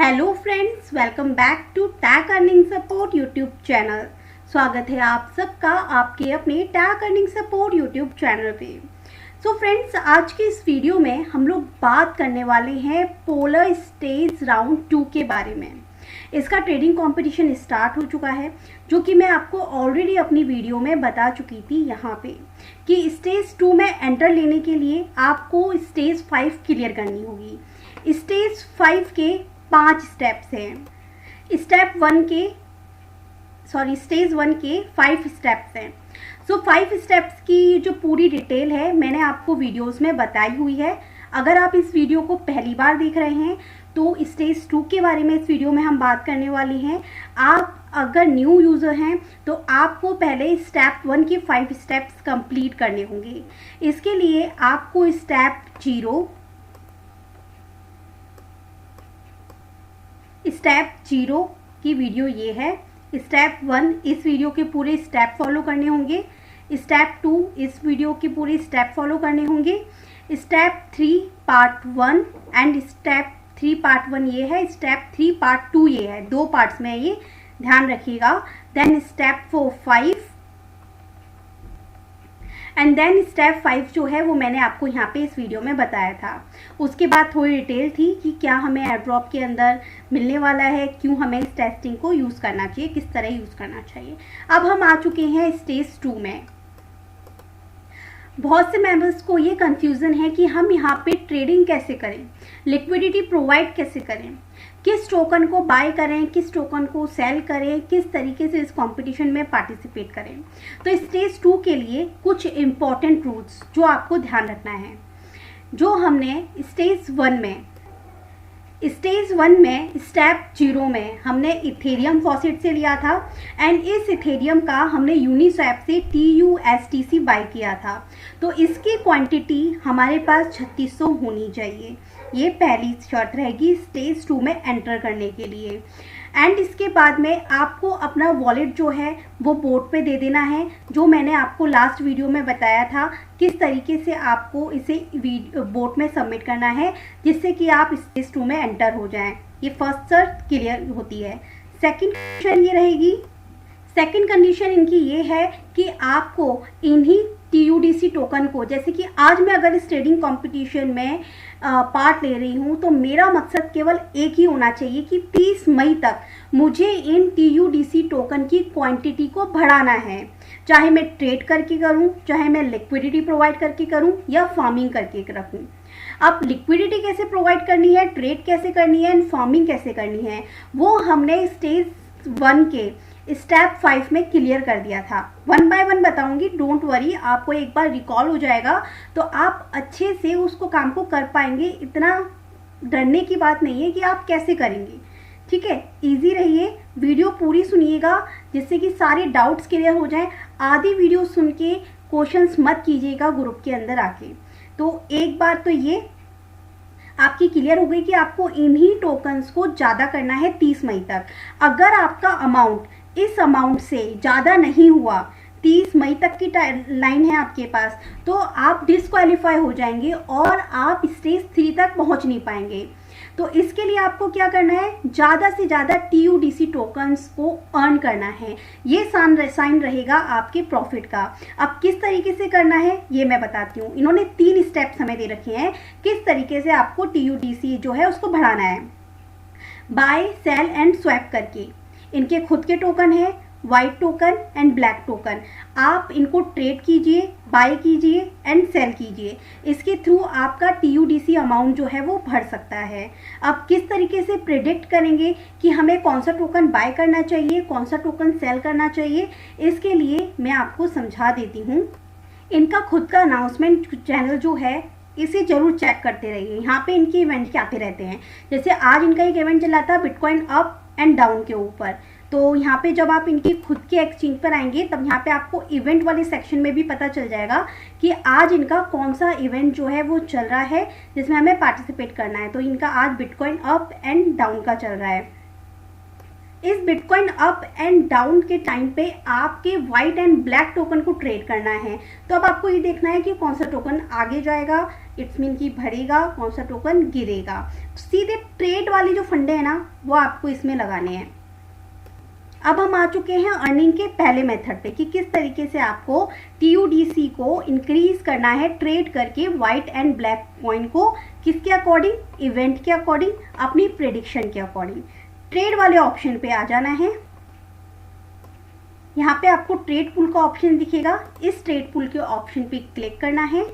Hello friends, welcome back to tag earning support YouTube channel. स्वागत है आप सबका आपके अपने tag earning support YouTube channel पे। सो फ्रेंड्स, आज की इस वीडियो में हम लोग बात करने वाले हैं पोलर स्टेज राउंड 2 के बारे में। इसका ट्रेडिंग कंपटीशन स्टार्ट हो चुका है, जो कि मैं आपको ऑलरेडी अपनी वीडियो में बता चुकी थी यहाँ पे कि स्टेज 2 में एंटर लेने के लिए आपको स्टेज 5 क्लियर करनी होगी। स्टेज 5 के 5 स्टेप्स हैं। स्टेज 1 के 5 स्टेप्स हैं। सो 5 स्टेप्स की जो पूरी डिटेल है मैंने आपको वीडियोस में बताई हुई है। अगर आप इस वीडियो को पहली बार देख रहे हैं तो स्टेज 2 के बारे में इस वीडियो में हम बात करने वाली हैं। आप अगर न्यू यूज़र हैं तो आपको पहले स्टेप 1 के 5 स्टेप्स कंप्लीट करने होंगे। इसके लिए आपको स्टेप 0 की वीडियो ये है। स्टेप 1 इस वीडियो के पूरे स्टेप फॉलो करने होंगे। स्टेप 2 इस वीडियो के पूरे स्टेप फॉलो करने होंगे। Step 3 part 1 and step 3 part 1 ये है। स्टेप 3 पार्ट 2 ये है। 2 पार्ट्स में ये ध्यान रखिएगा। Then step 4 5 and then step 5 जो है वो मैंने आपको यहाँ पे इस वीडियो में बताया था। उसके बाद थोड़ी डिटेल थी कि क्या हमें एयरड्रॉप के अंदर मिलने वाला है, क्यों हमें इस टेस्टिंग को यूज़ करना चाहिए, किस तरह यूज़ करना चाहिए। अब हम आ चुके हैं स्टेज 2 में। बहुत से मेंबर्स को ये कंफ्यूजन है कि हम यहाँ पे ट्रेडिंग कैसे करें, लिक्विडिटी प्रोवाइड कैसे करें, किस टोकन को बाय करें, किस टोकन को सेल करें, किस तरीके से इस कंपटीशन में पार्टिसिपेट करें। तो स्टेज 2 के लिए कुछ इम्पॉर्टेंट रूल्स जो आपको ध्यान रखना है, जो हमने स्टेज 1 में स्टेप 0 में हमने इथेरियम फॉसेट से लिया था एंड इस इथेरियम का हमने यूनिस्वैप से TUSDC बाय किया था। तो इसकी क्वांटिटी हमारे पास 3600 होनी चाहिए। ये पहली शर्त रहेगी स्टेज 2 में एंटर करने के लिए। एंड इसके बाद में आपको अपना वॉलेट जो है वो बोर्ड पे दे देना है, जो मैंने आपको लास्ट वीडियो में बताया था किस तरीके से आपको इसे बोर्ड में सबमिट करना है, जिससे कि आप स्टेज 2 में एंटर हो जाएं। ये फर्स्ट शर्त क्लियर होती है। सेकंड कंडीशन ये रहेगी, सेकंड कंडीशन इनकी ये है कि आपको इन्हीं TUDC टोकन को, जैसे कि आज मैं अगर इस ट्रेडिंग कंपटीशन में पार्ट ले रही हूँ तो मेरा मकसद केवल एक ही होना चाहिए कि 30 मई तक मुझे इन TUDC टोकन की क्वांटिटी को बढ़ाना है। चाहे मैं ट्रेड करके करूँ, चाहे मैं लिक्विडिटी प्रोवाइड करके करूँ या फार्मिंग करके रखूँ। अब लिक्विडिटी कैसे प्रोवाइड करनी है, ट्रेड कैसे करनी है एंड फार्मिंग कैसे करनी है, वो हमने स्टेज 1 के स्टेप 5 में क्लियर कर दिया था। 1 बाय 1 बताऊंगी, डोंट वरी, आपको एक बार रिकॉल हो जाएगा तो आप अच्छे से उसको काम को कर पाएंगे। इतना डरने की बात नहीं है कि आप कैसे करेंगे, ठीक है। इजी रहिए, वीडियो पूरी सुनिएगा जिससे कि सारे डाउट्स क्लियर हो जाएं। आधी वीडियो सुन के क्वेश्चंस मत कीजिएगा ग्रुप के अंदर आके। तो एक बार तो ये आपकी क्लियर हो गई कि आपको इन्हीं टोकन्स को ज़्यादा करना है 30 मई तक। अगर आपका अमाउंट इस अमाउंट से ज़्यादा नहीं हुआ, 30 मई तक की लाइन है आपके पास, तो आप डिस्क्वालीफाई हो जाएंगे और आप स्टेज 3 तक पहुंच नहीं पाएंगे। तो इसके लिए आपको क्या करना है, ज़्यादा से ज़्यादा TUDC टोकन्स को अर्न करना है। ये साइन रहेगा आपके प्रॉफिट का। अब किस तरीके से करना है ये मैं बताती हूँ। इन्होंने 3 स्टेप्स हमें दे रखे हैं किस तरीके से आपको TUDC जो है उसको बढ़ाना है। बाय, सेल एंड स्वैप करके। इनके खुद के टोकन है, white token and black token. आप इनको ट्रेड कीजिए, बाय कीजिए एंड सेल कीजिए। इसके थ्रू आपका TUDC अमाउंट जो है वो बढ़ सकता है। अब किस तरीके से प्रेडिक्ट करेंगे कि हमें कौन सा टोकन बाय करना चाहिए, कौन सा टोकन सेल करना चाहिए, इसके लिए मैं आपको समझा देती हूँ। इनका खुद का अनाउंसमेंट चैनल जो है इसे जरूर चेक करते रहिए। यहाँ पे इनके इवेंट क्या आते रहते हैं। जैसे आज इनका एक इवेंट चला था बिटकॉइन अप एंड डाउन के ऊपर। तो यहाँ पे जब आप इनकी खुद के एक्सचेंज पर आएंगे तब यहाँ पे आपको इवेंट वाले सेक्शन में भी पता चल जाएगा कि आज इनका कौन सा इवेंट जो है वो चल रहा है जिसमें हमें पार्टिसिपेट करना है। तो इनका आज बिटकॉइन अप एंड डाउन का चल रहा है। इस बिटकॉइन अप एंड डाउन के टाइम पे आपके वाइट एंड ब्लैक टोकन को ट्रेड करना है। तो अब आपको ये देखना है कि कौन सा टोकन आगे जाएगा, इट्स मीन कि बढ़ेगा, कौन सा टोकन गिरेगा। सीधे ट्रेड वाले जो फंडे हैं ना वो आपको इसमें लगाने हैं। अब हम आ चुके हैं अर्निंग के पहले मेथड पे कि किस तरीके से आपको TUDC को इंक्रीज करना है ट्रेड करके वाइट एंड ब्लैक कॉइन को, किसके अकॉर्डिंग, इवेंट के अकॉर्डिंग, अपनी प्रेडिक्शन के अकॉर्डिंग। ट्रेड वाले ऑप्शन पे आ जाना है। यहाँ पे आपको ट्रेड पुल का ऑप्शन दिखेगा, इस ट्रेड पुल के ऑप्शन पे क्लिक करना है।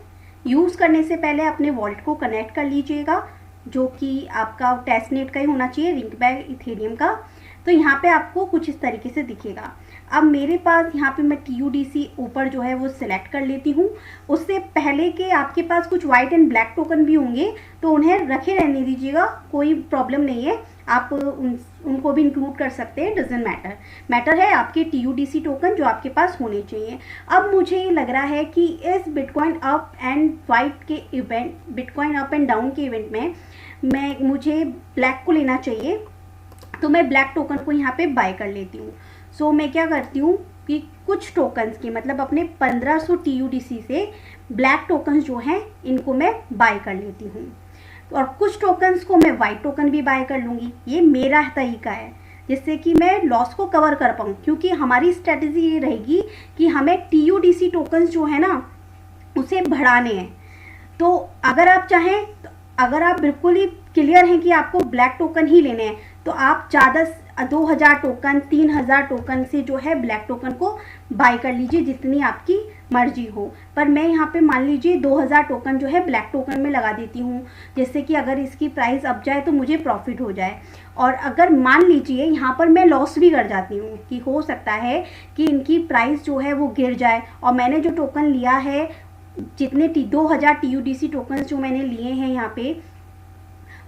यूज़ करने से पहले अपने वॉलेट को कनेक्ट कर लीजिएगा, जो कि आपका टेस्टनेट का ही होना चाहिए, रिंगबैग इथेरियम का। तो यहाँ पे आपको कुछ इस तरीके से दिखेगा। अब मेरे पास यहाँ पे मैं TUDC ऊपर जो है वो सिलेक्ट कर लेती हूँ। उससे पहले के आपके पास कुछ वाइट एंड ब्लैक टोकन भी होंगे तो उन्हें रखे रहने दीजिएगा, कोई प्रॉब्लम नहीं है, आप उनको भी इंक्लूड कर सकते हैं, डजेंट मैटर है आपके TUDC टोकन जो आपके पास होने चाहिए। अब मुझे ये लग रहा है कि इस बिटकॉइन अप एंड वाइट के event, bitcoin up and down के इवेंट में मुझे ब्लैक को लेना चाहिए, तो मैं ब्लैक टोकन को यहाँ पे बाय कर लेती हूँ। सो मैं क्या करती हूँ कि कुछ टोकन्स की मतलब अपने 1500 TUDC से ब्लैक टोकन्स जो हैं इनको मैं बाय कर लेती हूँ, और कुछ टोकन्स को मैं वाइट टोकन भी बाय कर लूँगी। ये मेरा तरीका है जिससे कि मैं लॉस को कवर कर पाऊँ, क्योंकि हमारी स्ट्रेटजी ये रहेगी कि हमें TUDC टोकन्स जो है ना उसे बढ़ाने हैं। तो अगर आप चाहें, तो अगर आप बिल्कुल ही क्लियर हैं कि आपको ब्लैक टोकन ही लेने हैं, तो आप ज़्यादा 2000 टोकन 3000 टोकन से जो है ब्लैक टोकन को बाय कर लीजिए, जितनी आपकी मर्जी हो। पर मैं यहाँ पे मान लीजिए 2000 टोकन जो है ब्लैक टोकन में लगा देती हूँ, जिससे कि अगर इसकी प्राइस अप जाए तो मुझे प्रॉफिट हो जाए। और अगर मान लीजिए यहाँ पर मैं लॉस भी कर जाती हूँ कि हो सकता है कि इनकी प्राइस जो है वो गिर जाए और मैंने जो टोकन लिया है, जितने 2000 TUDC टोकन जो मैंने लिए हैं यहाँ पे,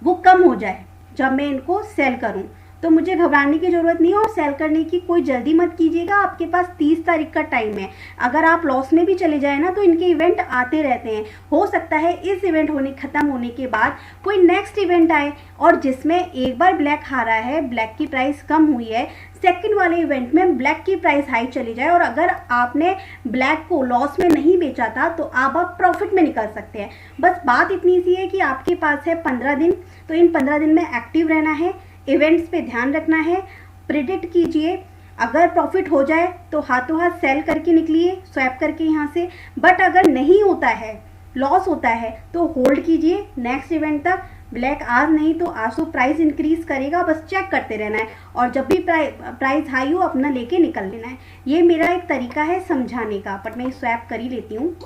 वो कम हो जाए जब मैं इनको सेल करूं। तो मुझे घबराने की ज़रूरत नहीं है और सेल करने की कोई जल्दी मत कीजिएगा। आपके पास 30 तारीख का टाइम है। अगर आप लॉस में भी चले जाए ना तो इनके इवेंट आते रहते हैं। हो सकता है इस इवेंट ख़त्म होने के बाद कोई नेक्स्ट इवेंट आए और जिसमें एक बार ब्लैक हारा है, ब्लैक की प्राइस कम हुई है, सेकंड वाले इवेंट में ब्लैक की प्राइस हाई चली जाए और अगर आपने ब्लैक को लॉस में नहीं बेचा था तो आप प्रॉफिट में निकल सकते हैं। बस बात इतनी सी है कि आपके पास है 15 दिन, तो इन 15 दिन में एक्टिव रहना है, इवेंट्स पे ध्यान रखना है, प्रिडिक्ट कीजिए। अगर प्रॉफिट हो जाए तो हाथों हाथ सेल करके निकलिए, स्वैप करके यहाँ से। बट अगर नहीं होता है, लॉस होता है, तो होल्ड कीजिए नेक्स्ट इवेंट तक। ब्लैक आज नहीं तो आज तो प्राइस इंक्रीज करेगा, बस चेक करते रहना है और जब भी प्राइस हाई हो अपना लेके निकल लेना है। ये मेरा एक तरीका है समझाने का। बट मैं स्वैप कर ही लेती हूँ,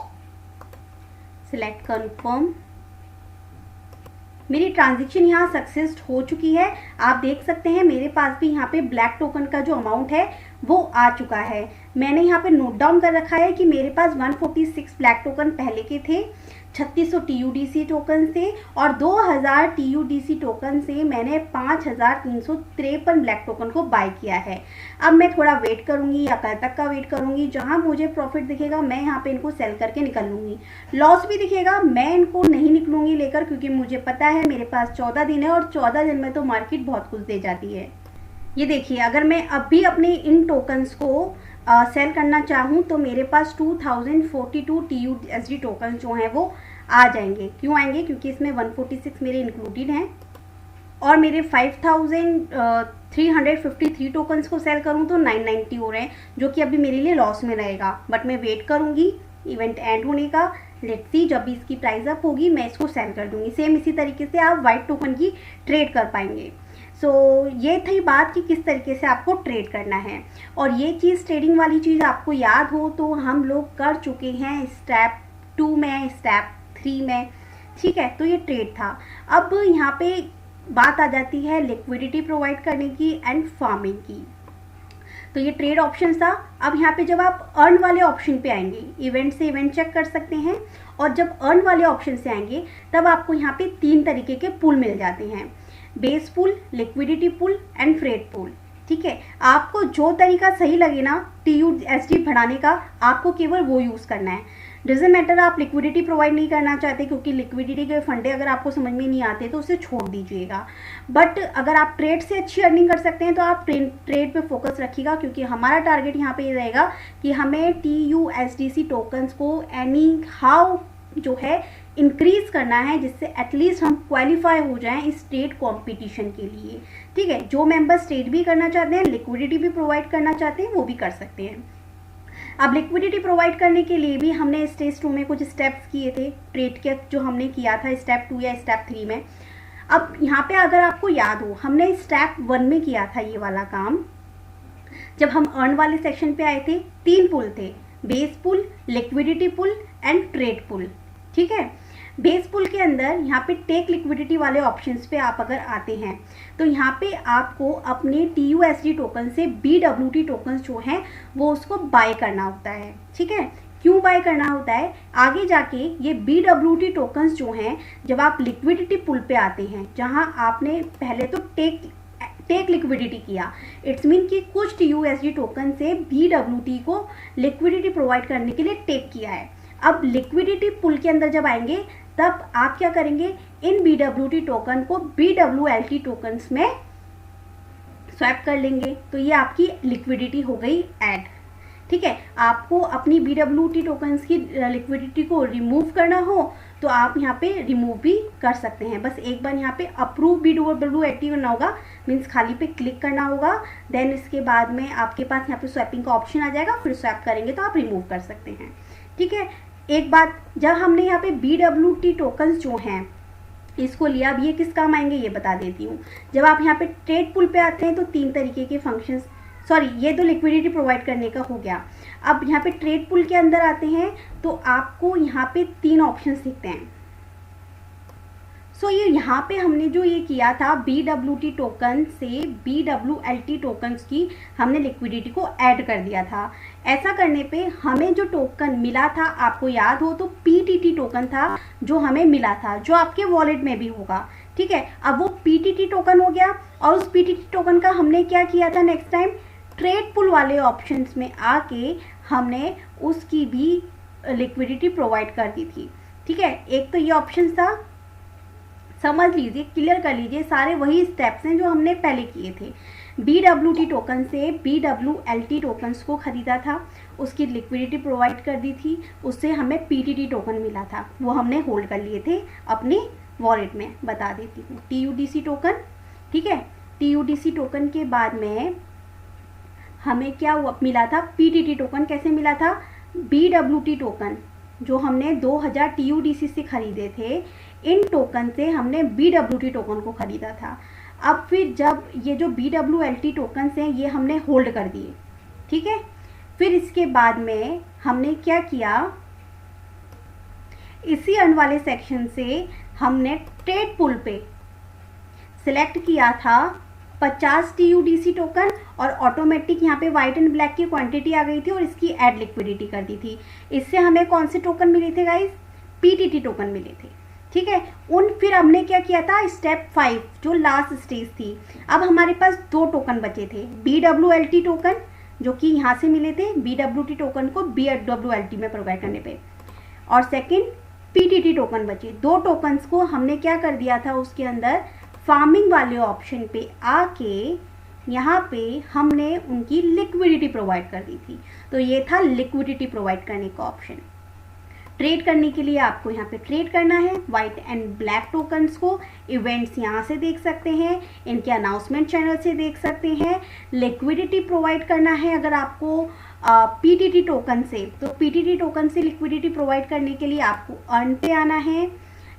सिलेक्ट कन्फर्म। मेरी ट्रांजैक्शन यहाँ सक्सेस हो चुकी है। आप देख सकते हैं मेरे पास भी यहाँ पे ब्लैक टोकन का जो अमाउंट है वो आ चुका है। मैंने यहाँ पे नोट डाउन कर रखा है कि मेरे पास 146 ब्लैक टोकन पहले के थे, 3600 TUDC टोकन से और 2000 TUDC टोकन से मैंने 5353 ब्लैक टोकन को बाय किया है। अब मैं थोड़ा वेट करूंगी या कल तक का वेट करूंगी, जहां मुझे प्रॉफिट दिखेगा मैं यहाँ पे इनको सेल करके निकल लूंगी। लॉस भी दिखेगा, मैं इनको नहीं निकलूंगी लेकर, क्योंकि मुझे पता है मेरे पास 14 दिन है और 14 दिन में तो मार्केट बहुत कुछ दे जाती है। ये देखिए, अगर मैं अभी अपने इन टोकन्स को सेल करना चाहूँ तो मेरे पास 2042 TUSD टोकन जो हैं वो आ जाएंगे। क्यों आएंगे? क्योंकि इसमें 146 मेरे इंक्लूडेड हैं और मेरे 5353 टोकन्स को सेल करूँ तो 990 हो रहे हैं, जो कि अभी मेरे लिए लॉस में रहेगा। बट मैं वेट करूँगी इवेंट एंड होने का। लेट्स सी, जब भी इसकी प्राइस अप होगी मैं इसको सेल कर दूँगी। सेम इसी तरीके से आप वाइट टोकन की ट्रेड कर पाएंगे। सो ये थी बात कि किस तरीके से आपको ट्रेड करना है। और ये चीज़, ट्रेडिंग वाली चीज़ आपको याद हो तो हम लोग कर चुके हैं स्टेप 2 में, स्टेप 3 में, ठीक है। तो ये ट्रेड था। अब यहाँ पे बात आ जाती है लिक्विडिटी प्रोवाइड करने की एंड फार्मिंग की। तो ये ट्रेड ऑप्शन था। अब यहाँ पे जब आप अर्न वाले ऑप्शन पे आएंगे, इवेंट से इवेंट चेक कर सकते हैं, और जब अर्न वाले ऑप्शन से आएंगे तब आपको यहाँ पे 3 तरीके के पुल मिल जाते हैं, base pool, liquidity pool and freight pool, ठीक है। आपको जो तरीका सही लगे ना TUSD बढ़ाने का, आपको केवल वो यूज़ करना है। डजंट मैटर आप लिक्विडिटी प्रोवाइड नहीं करना चाहते, क्योंकि लिक्विडिटी के फंडे अगर आपको समझ में नहीं आते तो उसे छोड़ दीजिएगा। बट अगर आप ट्रेड से अच्छी अर्निंग कर सकते हैं तो आप ट्रेड पे फोकस रखिएगा, क्योंकि हमारा टारगेट यहाँ पे ये रहेगा कि हमें TUSDC टोकन्स को एनी हाउ जो है इंक्रीज करना है, जिससे एटलीस्ट हम क्वालिफाई हो जाएं इस ट्रेड कंपटीशन के लिए। ठीक है, जो मेंबर्स ट्रेड भी करना चाहते हैं, लिक्विडिटी भी प्रोवाइड करना चाहते हैं, वो भी कर सकते हैं। अब लिक्विडिटी प्रोवाइड करने के लिए भी हमने स्टेज 2 में कुछ स्टेप्स किए थे, ट्रेड के जो हमने किया था स्टेप 2 या स्टेप 3 में। अब यहाँ पे अगर आपको याद हो, हमने स्टेप 1 में किया था ये वाला काम। जब हम अर्न वाले सेक्शन पे आए थे, 3 पुल थे, base pool, liquidity pool and trade pool. ठीक है, बेस पुल के अंदर यहाँ पे टेक लिक्विडिटी वाले ऑप्शंस पे आप अगर आते हैं तो यहाँ पे आपको अपने TUSD टोकन से BWT टोकन्स जो हैं वो उसको बाय करना होता है। ठीक है, क्यों बाय करना होता है, आगे जाके ये BWT टोकन्स जो हैं, जब आप लिक्विडिटी पुल पे आते हैं, जहाँ आपने पहले तो टेक लिक्विडिटी किया, इट्स मीन कि कुछ TUSD टोकन से BWT को लिक्विडिटी प्रोवाइड करने के लिए टेक किया है। अब लिक्विडिटी पुल के अंदर जब आएंगे तब आप क्या करेंगे, इन BWT टोकन को BWLT टोकन्स में स्वैप कर लेंगे, तो ये आपकी लिक्विडिटी हो गई ऐड। ठीक है, आपको अपनी BWT टोकन्स की लिक्विडिटी को रिमूव करना हो तो आप यहाँ पे रिमूव भी कर सकते हैं। बस एक बार यहाँ पे अप्रूव BWLT करना होगा, मीन्स खाली पे क्लिक करना होगा, देन इसके बाद में आपके पास यहाँ पे स्वैपिंग का ऑप्शन आ जाएगा, फिर स्वैप करेंगे तो आप रिमूव कर सकते हैं। ठीक है, एक बात, जब हमने यहाँ पे BWT टोकन्स जो हैं इसको लिया, अब ये किस काम आएंगे ये बता देती हूँ। जब आप यहाँ पे ट्रेड पुल पे आते हैं तो 3 तरीके के फंक्शंस, सॉरी ये तो लिक्विडिटी प्रोवाइड करने का हो गया। अब यहाँ पे ट्रेड पुल के अंदर आते हैं तो आपको यहाँ पे 3 ऑप्शंस दिखते हैं। सो ये यहाँ पे हमने जो ये किया था, BWT टोकन से BWLT टोकन्स की हमने लिक्विडिटी को ऐड कर दिया था। ऐसा करने पे हमें जो टोकन मिला था, आपको याद हो तो PTT टोकन था जो हमें मिला था, जो आपके वॉलेट में भी होगा। ठीक है, अब वो PTT टोकन हो गया, और उस PTT टोकन का हमने क्या किया था, नेक्स्ट टाइम ट्रेड पुल वाले ऑप्शंस में आके हमने उसकी भी लिक्विडिटी प्रोवाइड कर दी थी। ठीक है, एक तो ये ऑप्शन था, समझ लीजिए, क्लियर कर लीजिए, सारे वही स्टेप्स हैं जो हमने पहले किए थे। BWT टोकन से BWLT टोकन्स को खरीदा था, उसकी लिक्विडिटी प्रोवाइड कर दी थी, उससे हमें PTT टोकन मिला था, वो हमने होल्ड कर लिए थे अपने वॉलेट में। बता देती हूँ, TUDC टोकन। ठीक है, TUDC टोकन के बाद में हमें क्या मिला था, PTT टोकन। कैसे मिला था, BWT टोकन जो हमने 2000 TUDC से खरीदे थे, इन टोकन से हमने BWT टोकन को खरीदा था। अब फिर जब ये जो BWLT टोकन हैं ये हमने होल्ड कर दिए। ठीक है, फिर इसके बाद में हमने क्या किया, इसी अर्न वाले सेक्शन से हमने ट्रेड पुल पे सिलेक्ट किया था 50 TUDC टोकन, और ऑटोमेटिक यहाँ पे व्हाइट एंड ब्लैक की क्वांटिटी आ गई थी और इसकी ऐड लिक्विडिटी कर दी थी। इससे हमें कौन से टोकन मिले थे गाइस, PTT टोकन मिले थे। ठीक है, फिर हमने क्या किया था, स्टेप 5 जो लास्ट स्टेज थी। अब हमारे पास 2 टोकन बचे थे, BWLT टोकन जो कि यहाँ से मिले थे, BWT टोकन को BWLT में प्रोवाइड करने पे, और सेकंड PTT टोकन बचे। 2 टोकन्स को हमने क्या कर दिया था, उसके अंदर फार्मिंग वाले ऑप्शन पे आके यहाँ पे हमने उनकी लिक्विडिटी प्रोवाइड कर दी थी। तो ये था लिक्विडिटी प्रोवाइड करने का ऑप्शन। ट्रेड करने के लिए आपको यहाँ पे ट्रेड करना है वाइट एंड ब्लैक टोकन्स को। इवेंट्स यहाँ से देख सकते हैं, इनके अनाउंसमेंट चैनल से देख सकते हैं। लिक्विडिटी प्रोवाइड करना है अगर आपको PTT टोकन से, तो PTT टोकन से लिक्विडिटी प्रोवाइड करने के लिए आपको अर्न पे आना है,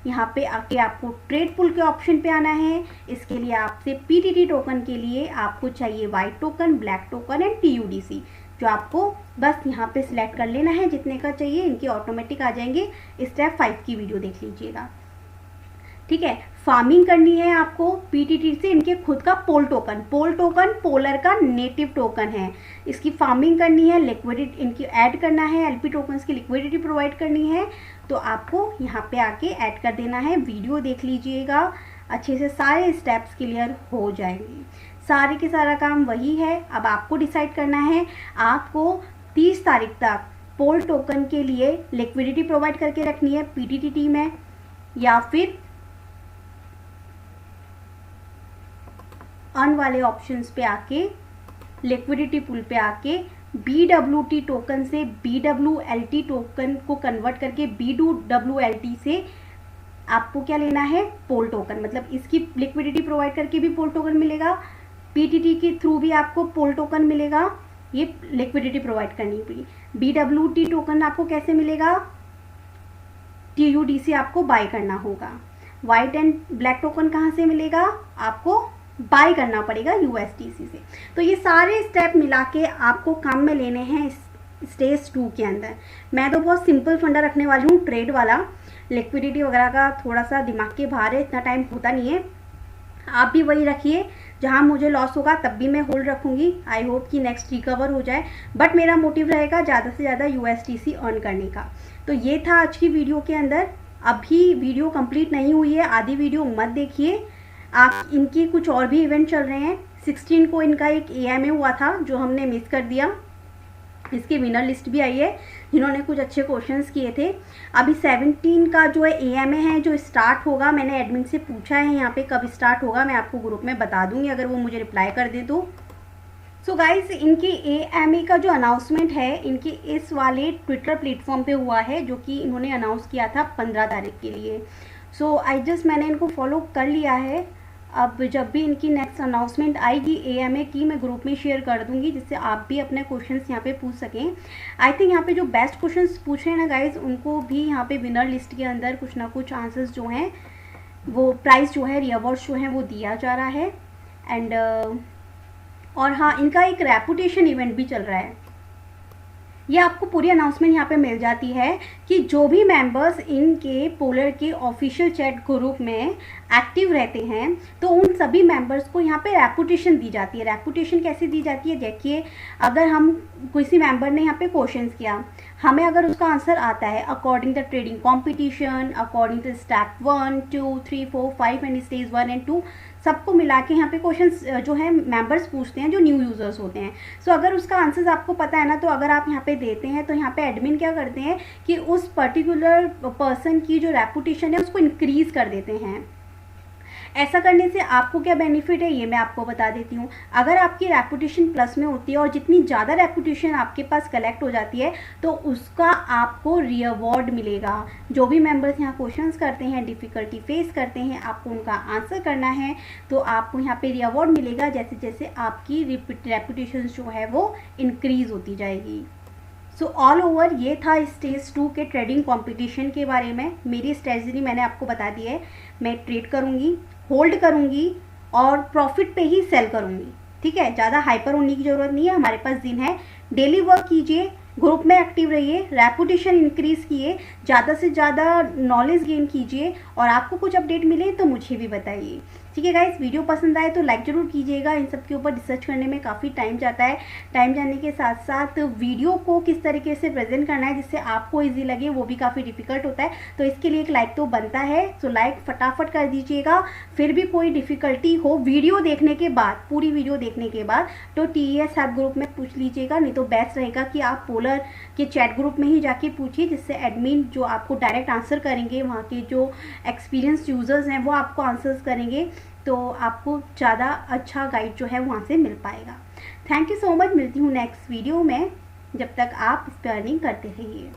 यहाँ पे आके आपको ट्रेड पुल के ऑप्शन पे आना है। इसके लिए आपसे PTT टोकन के लिए आपको चाहिए white token, black token and TUDC, जो आपको बस यहाँ पे सिलेक्ट कर लेना है जितने का चाहिए, इनके ऑटोमेटिक आ जाएंगे। स्टेप 5 की वीडियो देख लीजिएगा। ठीक है, फार्मिंग करनी है आपको PTT से इनके खुद का पोल टोकन पोलर का नेटिव टोकन है, इसकी फार्मिंग करनी है, लिक्विडिटी इनकी ऐड करना है, LP टोकन्स की लिक्विडिटी प्रोवाइड करनी है, तो आपको यहाँ पे आके ऐड कर देना है। वीडियो देख लीजिएगा अच्छे से, सारे स्टेप्स क्लियर हो जाएंगे। सारे के सारा काम वही है। अब आपको डिसाइड करना है, आपको 30 तारीख तक पोल टोकन के लिए लिक्विडिटी प्रोवाइड करके रखनी है पीटीटीटी में, या फिर अर्न वाले ऑप्शंस पे आके लिक्विडिटी पूल पे आके BWT टोकन से BWLT टोकन को कन्वर्ट करके BWLT से आपको क्या लेना है, पोल टोकन। मतलब इसकी लिक्विडिटी प्रोवाइड करके भी पोल टोकन मिलेगा, पीटीटी के थ्रू भी आपको पोल टोकन मिलेगा, ये लिक्विडिटी प्रोवाइड करनी पड़ी। BWT टोकन आपको कैसे मिलेगा, TUD से आपको बाय करना होगा। वाइट एंड ब्लैक टोकन कहाँ से मिलेगा, आपको बाय करना पड़ेगा USDC से। तो ये सारे स्टेप मिला के आपको काम में लेने हैं स्टेज 2 के अंदर। मैं तो बहुत सिंपल फंडा रखने वाली हूँ, ट्रेड वाला, लिक्विडिटी वगैरह का थोड़ा सा दिमाग के बाहर है, इतना टाइम होता नहीं है। आप भी वही रखिए, जहाँ मुझे लॉस होगा तब भी मैं होल्ड रखूँगी। आई होप कि नेक्स्ट रिकवर हो जाए, बट मेरा मोटिव रहेगा ज़्यादा से ज़्यादा USDC अर्न करने का। तो ये था आज की वीडियो के अंदर। अभी वीडियो कंप्लीट नहीं हुई है, आधी वीडियो मत देखिए। आप इनकी कुछ और भी इवेंट चल रहे हैं। 16 को इनका एक AMA हुआ था जो हमने मिस कर दिया, इसकी विनर लिस्ट भी आई है जिन्होंने कुछ अच्छे क्वेश्चंस किए थे। अभी 17 का जो है AMA है जो स्टार्ट होगा, मैंने एडमिन से पूछा है यहाँ पे कब स्टार्ट होगा, मैं आपको ग्रुप में बता दूंगी अगर वो मुझे रिप्लाई कर दे तो। सो गाइस, इनकी AMA का जो अनाउंसमेंट है इनके इस वाले ट्विटर प्लेटफॉर्म पे हुआ है जो कि इन्होंने अनाउंस किया था 15 तारीख के लिए। सो मैंने इनको फॉलो कर लिया है। अब जब भी इनकी नेक्स्ट अनाउंसमेंट आएगी AMA की, मैं ग्रुप में शेयर कर दूंगी जिससे आप भी अपने क्वेश्चंस यहाँ पे पूछ सकें। आई थिंक यहाँ पे जो बेस्ट क्वेश्चंस पूछ रहे हैं ना गाइज, उनको भी यहाँ पे विनर लिस्ट के अंदर कुछ ना कुछ आंसर्स जो हैं वो प्राइस जो है, रिवॉर्ड्स जो हैं वो दिया जा रहा है। एंड और हाँ, इनका एक रेपुटेशन इवेंट भी चल रहा है। ये आपको पूरी अनाउंसमेंट यहाँ पे मिल जाती है कि जो भी मेंबर्स इनके पोलर के ऑफिशियल चैट ग्रुप में एक्टिव रहते हैं तो उन सभी मेंबर्स को यहाँ पे रेपुटेशन दी जाती है। रेपुटेशन कैसे दी जाती है, देखिए, अगर हम किसी मेंबर ने यहाँ पे क्वेश्चंस किया, हमें अगर उसका आंसर आता है according the trading competition, according to step 1, 2, 3, 4, 5 and stage 1 and 2, सबको मिला के यहाँ पे क्वेश्चंस जो है मेंबर्स पूछते हैं जो न्यू यूजर्स होते हैं। सो अगर उसका आंसर आपको पता है ना, तो अगर आप यहाँ पे देते हैं तो यहाँ पे एडमिन क्या करते हैं कि उस पर्टिकुलर पर्सन की जो रेपुटेशन है उसको इंक्रीज कर देते हैं। ऐसा करने से आपको क्या बेनिफिट है ये मैं आपको बता देती हूँ। अगर आपकी रेपुटेशन प्लस में होती है और जितनी ज़्यादा रेपुटेशन आपके पास कलेक्ट हो जाती है तो उसका आपको रिवॉर्ड मिलेगा। जो भी मेंबर्स यहाँ क्वेश्चंस करते हैं, डिफ़िकल्टी फेस करते हैं, आपको उनका आंसर करना है तो आपको यहाँ पे रिवॉर्ड मिलेगा जैसे जैसे आपकी रेपुटेशन जो है वो इंक्रीज़ होती जाएगी। सो ऑल ओवर ये था स्टेज 2 के ट्रेडिंग कंपटीशन के बारे में। मेरी स्ट्रेटजी मैंने आपको बता दी है, मैं ट्रेड करूँगी, होल्ड करूँगी और प्रॉफिट पे ही सेल करूँगी। ठीक है, ज़्यादा हाइपर होने की ज़रूरत नहीं है, हमारे पास दिन है। डेली वर्क कीजिए, ग्रुप में एक्टिव रहिए, रेपुटेशन इंक्रीज़ किए, ज़्यादा से ज़्यादा नॉलेज गेन कीजिए और आपको कुछ अपडेट मिले तो मुझे भी बताइए। ठीक है गाइस, वीडियो पसंद आए तो लाइक ज़रूर कीजिएगा। इन सब के ऊपर रिसर्च करने में काफ़ी टाइम जाता है। टाइम जाने के साथ साथ वीडियो को किस तरीके से प्रेजेंट करना है जिससे आपको इजी लगे वो भी काफ़ी डिफिकल्ट होता है, तो इसके लिए एक लाइक तो बनता है। सो लाइक फटाफट कर दीजिएगा। फिर भी कोई डिफ़िकल्टी हो वीडियो देखने के बाद, पूरी वीडियो देखने के बाद, तो TES ऐप ग्रुप में पूछ लीजिएगा, नहीं तो बेस्ट रहेगा कि आप पोलर के चैट ग्रुप में ही जाके पूछिए जिससे एडमिन जो आपको डायरेक्ट आंसर करेंगे, वहाँ के जो एक्सपीरियंस यूज़र्स हैं वो आपको आंसर्स करेंगे, तो आपको ज़्यादा अच्छा गाइड जो है वहाँ से मिल पाएगा। थैंक यू सो मच, मिलती हूँ नेक्स्ट वीडियो में। जब तक आप इस पर अर्निंग करते रहिए।